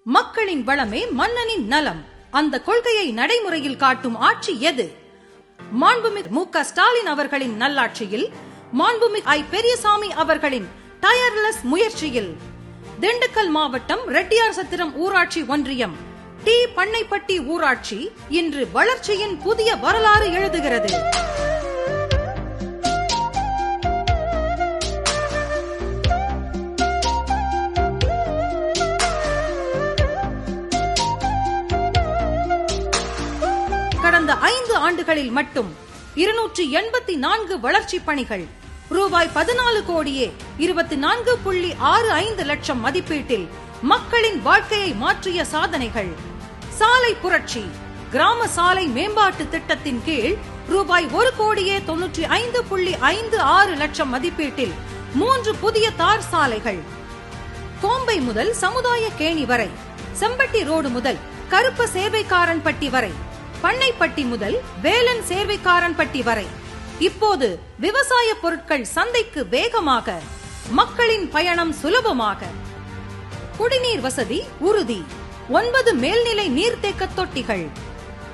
மக்களின் வளமே மன்னனின் நலம். அந்த கொள்கையை நடைமுறையில் காட்டும் ஆட்சி எது? மாண்புமிகு மு.க. ஸ்டாலின் அவர்களின் நல்லாட்சியில், மாண்புமிகு ஐ. பெரியசாமி அவர்களின் டயர்லெஸ் முயற்சியில் திண்டுக்கல் மாவட்டம் ரெட்டியார்சத்திரம் ஊராட்சி ஒன்றியம் டி. பண்ணைப்பட்டி ஊராட்சி இன்று வளர்ச்சியின் புதிய வரலாறு எழுதுகிறது. கடந்த 5 ஆண்டுகளில் மட்டும் 284 வளர்ச்சி பணிகள் ரூபாய் 14 கோடியே 24.65 லட்சம் மதிப்பீட்டில் மக்களின் வாழ்க்கையை மாற்றிய சாதனைகள். சாலை புரட்சி கிராம சாலை மேம்பாட்டு திட்டத்தின் கீழ் ரூபாய் 1 கோடியே 95.56 லட்சம் மதிப்பீட்டில் 3 புதிய தார் சாலைகள். கோம்பை முதல் சமுதாய கேணி வரை, செம்பட்டி ரோடு முதல் கருப்ப சேர்வைக்காரன்பட்டி வரை, பண்ணைப்பட்டி முதல் வேலன் சேர்வைக்காரன்பட்டி வரை இப்போது விவசாய பொருட்கள் சந்தைக்கு வேகமாக, மக்களின் பயணம் சுலபமாக. குடிநீர் வசதி உறுதி. 9 மேல்நிலை நீர்த்தேக்க தொட்டிகள்.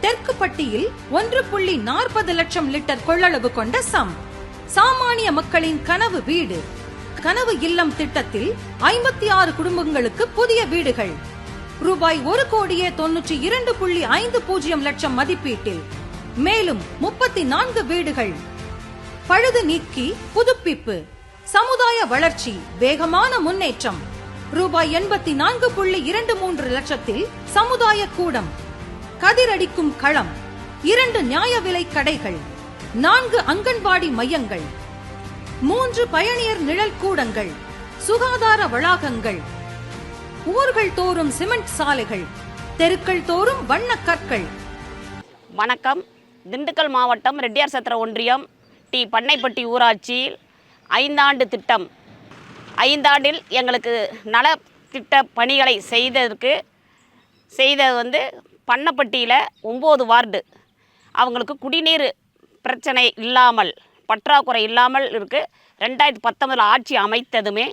தெற்கு பட்டியில் 1.40 லட்சம் லிட்டர் கொள்ளளவு கொண்ட சாமானிய மக்களின் கனவு வீடு. கனவு இல்லம் திட்டத்தில் 56 குடும்பங்களுக்கு புதிய வீடுகள். ரூபாய் 1 கோடியே 92.50 லட்சம் மதிப்பீட்டில் மேலும் 34 வீடுகள். பழுது நீக்கி புதுப்பிப்பு. சமுதாய வளர்ச்சி வேகமான முன்னேற்றம். ரூபாய் 84.23 லட்சத்தில் சமுதாய கூடம், கதிரடிக்கும் களம், 2 நியாய விலை கடைகள், 4 அங்கன்வாடி மையங்கள், 3 பயணியர் நிழல் கூடங்கள், சுகாதார வளாகங்கள், ஊர்கள் தோறும் சிமெண்ட் சாலைகள், தெருக்கள் தோறும் வண்ண கற்கள். வணக்கம். திண்டுக்கல் மாவட்டம் ரெட்டியார்சத்திரம் ஒன்றியம் டி. பண்ணைப்பட்டி ஊராட்சியில் 5 ஆண்டு திட்டம். 5 ஆண்டில் எங்களுக்கு நலத்திட்ட பணிகளை செய்தது பண்ணப்பட்டியில் 9 வார்டு அவங்களுக்கு குடிநீர் பிரச்சனை இல்லாமல், பற்றாக்குறை இல்லாமல் இருக்குது. 2019 ஆட்சி அமைத்ததுமே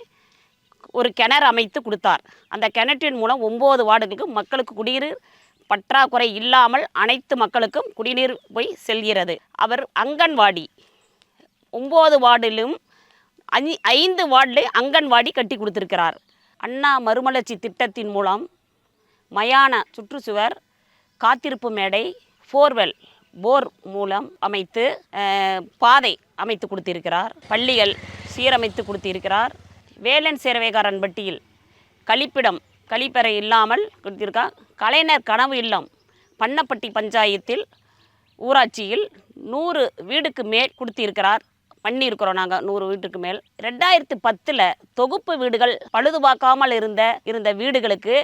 ஒரு கிணறு அமைத்து கொடுத்தார். அந்த கிணற்றின் மூலம் 9 வார்டுகளுக்கு மக்களுக்கு குடிநீர் பற்றாக்குறை இல்லாமல் அனைத்து மக்களுக்கும் குடிநீர் போய் செல்கிறது. அவர் அங்கன்வாடி 9 வார்டிலும் 5 வார்டில் அங்கன்வாடி கட்டி கொடுத்திருக்கிறார். அண்ணா மறுமலர்ச்சி திட்டத்தின் மூலம் மயான சுற்றுச்சுவர், காத்திருப்பு மேடை, போர்வெல் போர் மூலம் அமைத்து பாதை அமைத்து கொடுத்திருக்கிறார். பள்ளிகள் சீரமைத்து கொடுத்திருக்கிறார். வேலன் சேர்வைக்காரன்பட்டியில் கழிப்பறை இல்லாமல் கொடுத்திருக்கார். கலைஞர் கனவு இல்லம் பண்ணப்பட்டி பஞ்சாயத்தில் ஊராட்சியில் 100 வீடுக்கு மேல் கொடுத்திருக்கிறார். பண்ணியிருக்கிறோம் நாங்கள் 100 வீட்டுக்கு மேல். 2010 தொகுப்பு வீடுகள் பழுது பார்க்காமல் இருந்த வீடுகளுக்கு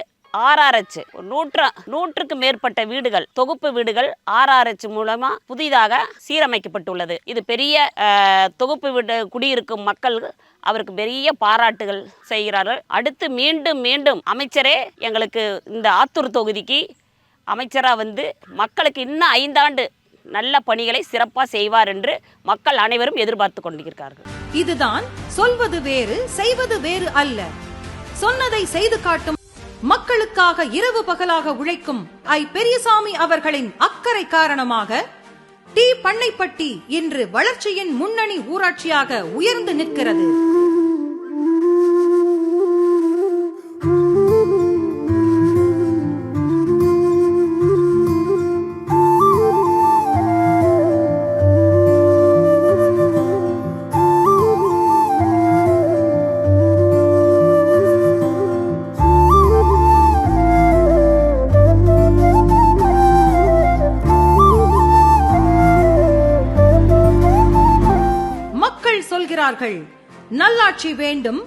RRH 100க்கு மேற்பட்ட வீடுகள், தொகுப்பு வீடுகள் RRH மூலமாக புதிதாக சீரமைக்கப்பட்டுள்ளது. இது பெரிய தொகுப்பு வீடு குடியிருக்கும் மக்கள் அவருக்கு பெரிய பாராட்டுகள் செய்கிறார்கள். அடுத்து மீண்டும் அமைச்சரே எங்களுக்கு இந்த ஆத்தூர் தொகுதிக்கு அமைச்சராக மக்களுக்கு இன்னும் 5 ஆண்டு நல்ல பணிகளை சிறப்பாக செய்வார் என்று மக்கள் அனைவரும் எதிர்பார்த்து கொண்டிருக்கிறார்கள். இதுதான் சொல்வது வேறு செய்வது வேறு அல்ல. சொன்னதை செய்து காட்டும், மக்களுக்காக இரவு பகலாக உழைக்கும் ஐ. பெரியசாமி அவர்களின் அக்கறை காரணமாக டி. பண்ணைப்பட்டி இன்று வளர்ச்சியின் முன்னணி ஊராட்சியாக உயர்ந்து நிற்கிறது. நல்லாட்சி வேண்டும்,